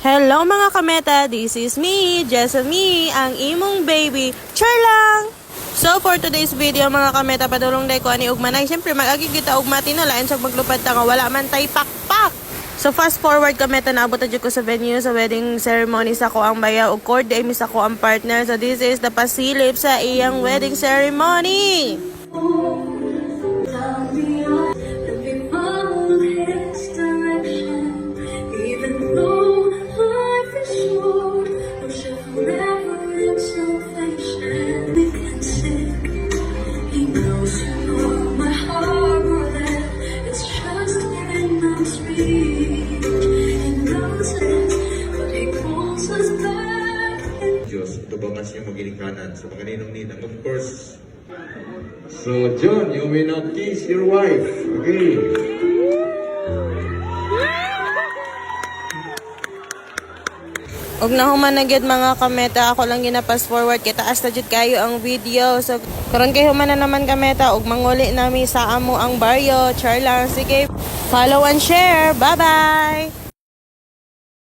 Hello mga kameta, this is me, Jessamine, ang imong baby. Char lang! So for today's video mga kameta, padulong day ko ani ugmanay. Siyempre mag-agi kita ugma tinulain sa maglupad ta nga wala man tay pakpak. So fast forward kameta, naabot na ko sa venue sa wedding ceremony sa ko ang baya ug cord ay mis ako ang partner. So this is the pasilip sa iyang wedding ceremony. Diyos, tubangas niyo magiling kanan sa mga ninong-ninang. Of course. So, John, you may not kiss your wife. Okay. Ug nahuman na gyud mga kameta, ako lang gina-pass forward kay taas na jud kayo ang video. So karon kay human na naman kameta ug manguli nami sa amo ang baryo. Char lang, sige. Follow and share. Bye-bye.